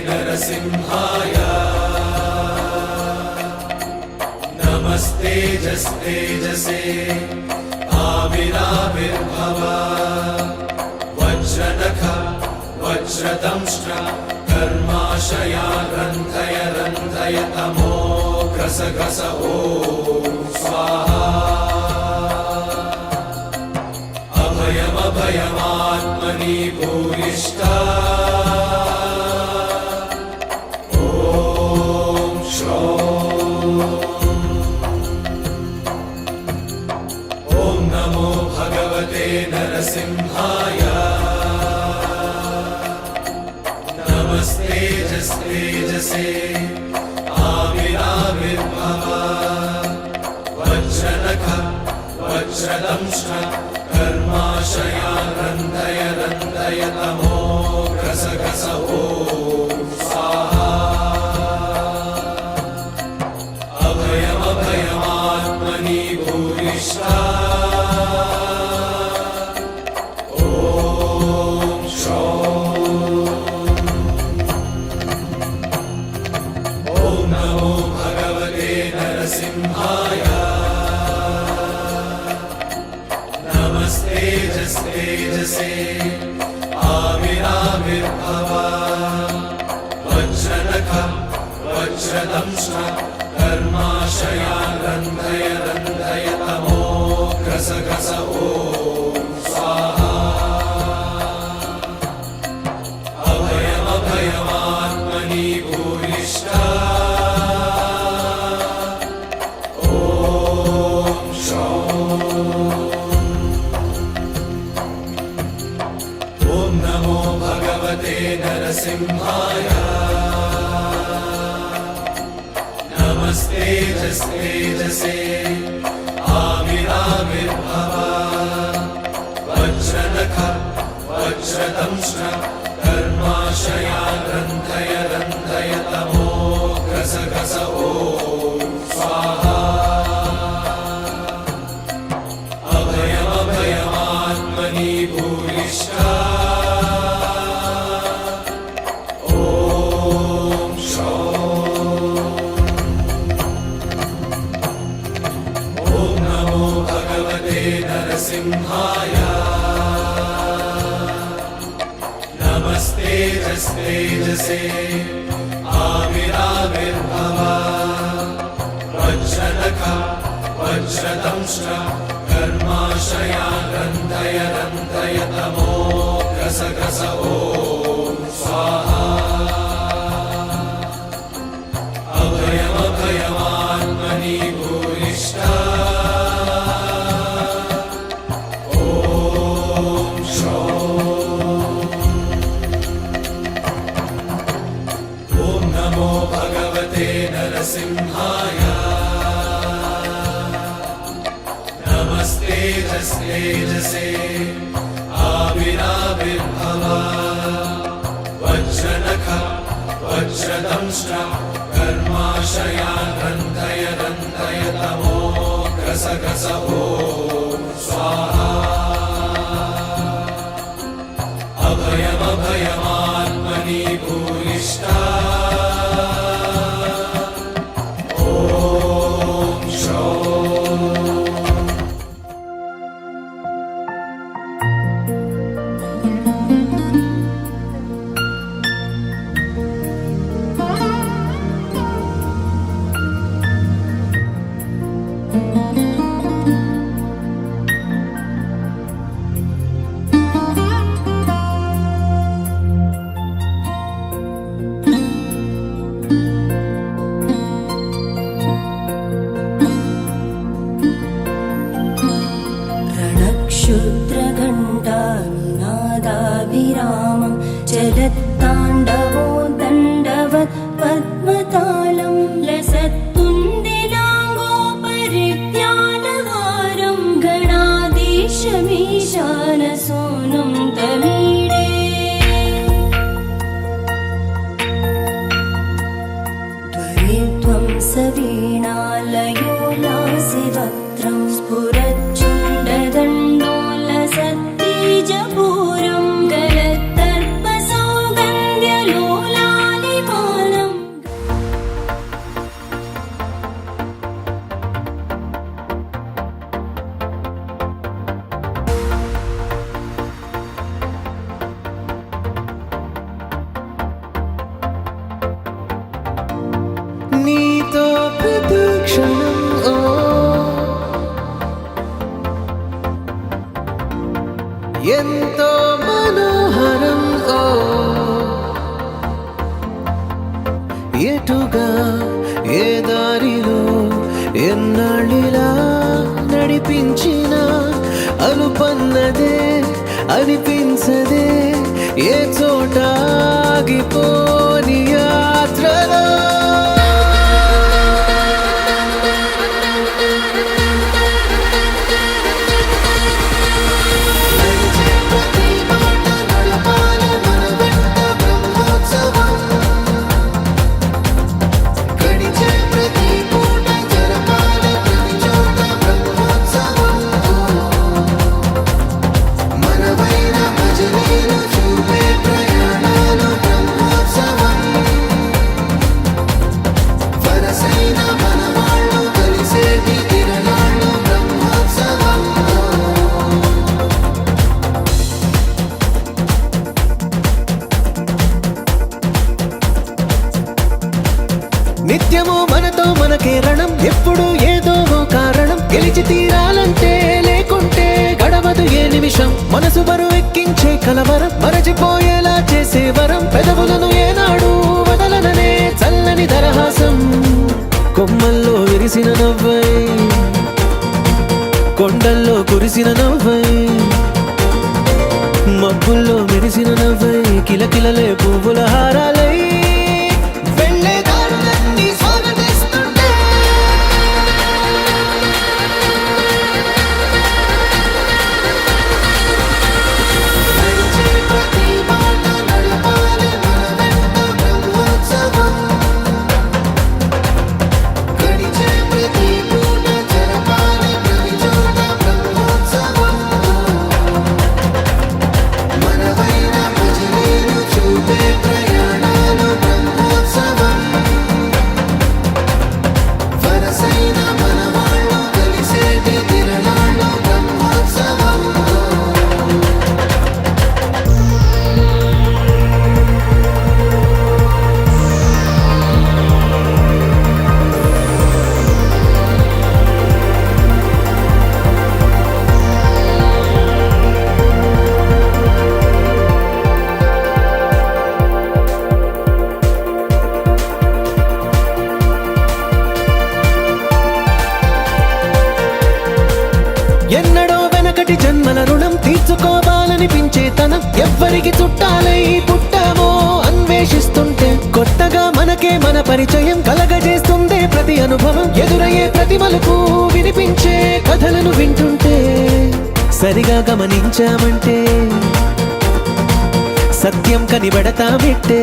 नरसिंहाय नमस्तेजस्तेजसे आविराविर्भव वज्रनख वज्रदंष्ट्र कर्माशया रन्धय रन्धय तमो घ्रस घ्रस ॐ स्वाहा अभयमभयमात्मनि भूयिष्ठा ॐ श्रौं ॐ नमो भगवते नरसिंहाय नमस्तेजस्तेजसे आविराविर्भव वज्रनख वज्रदंष्ट्र कर्माशया रन्धय रन्धय तमो घ्रस घ्रस ॐ स्वाहा अभयमभयमात्मनि भूयिष्ठा ॐ श्रौं ॐ नमो भगवते नरसिंहाय नमस्तेजस्तेजसे आविराविर्भव वज्रनख वज्रदंष्ट्र कर्माशया रन्धय रन्धय तमो घ्रस घ्रस ॐ स्वाहा अभयमभयमात्मनि भूयिष्ठा ॐ श्रौं ॐ नमो भगवते नरसिंहाय नमस्तेजस्तेजसे आविराविर्भव वज्रनख वज्रदंष्ट्र कर्माशया रन्धय रन्धय तमो घ्रस घ्रस ॐ स्वाहा अभयमभयमात्मनि भूयिष्ठा ॐ श्रौं ॐ नमो भगवते नरसिंहाय नमस्तेजस्तेजसे आविराविर्भव वज्रनख वज्रदंष्ट्र कर्माशया रन्धय रन्धय तमो घ्रस घ्रस ॐ स्वाहा अभयमभयमात्मनि भूयिष्ठा ॐ श्रौं ॐ नमो भगवते नरसिंहाय नमस्तेजस्तेजसे आविराविर्भव वज्रनख वज्रदंष्ट्र कर्माशया रन्धय रन्धय तमो घ्रस घ्रस ॐ स्वाहा अभयमभयमात्मनि भूयिष्ठा ॐ श्रौं क्षुद्रघण्टानिनादाभिरामं चलत्ताण्डवो दण्डवत् पद्मतालं लसत्तुन्दिलाङ्गोपरिज्ञानहारं गणाधीशमीशानसोनं तमीडे त्वरित्वं सवीणालयो लासिवक्त्रं स्फुरच्चुण्डदण्डोलसत्तेजपूरं गलत्तर्पसौगन्ध्यलोलानि ఎటుగా ఏ దారిలో ఎన్నాళ్ళిలా నడిపించిన అలుపన్నదే అనిపించదే ఏ చోట ఆగిపోని యాత్రలో నిత్యము మనతో మనకే రణం ఎప్పుడు ఏదో ఓ కారణం గెలిచి తీరాలంటే లేకుంటే గడవదు ఏ నిమిషం మనసు బరువెక్కించే కలవరం మరచిపోయేలా చేసే వరం పెదవులను ఏనాడు వదలననే చల్లని దరహాసం కొమ్మల్లో విరిసిన నవ్వై కొండల్లో కురిసిన నవ్వై మబ్బుల్లో మెరిసిన నవ్వై కిలకిలలే పువ్వుల హారాలై వెళ్ళే దారులన్నీ స్వాగతిస్తుంటే ఎన్నడో వెనకటి జన్మల రుణం తీర్చుకోవాలనిపించే తనం ఎవ్వరికి చుట్టాలై పుట్టామో అన్వేషిస్తుంటే కొత్తగా మనకే మన పరిచయం కలగజేస్తుందే ప్రతి అనుభవం ఎదురయ్యే ప్రతి మలుపు వినిపించే కథలను వింటుంటే సరిగా గమనించామంటే సత్యం కనిబడతామిట్టే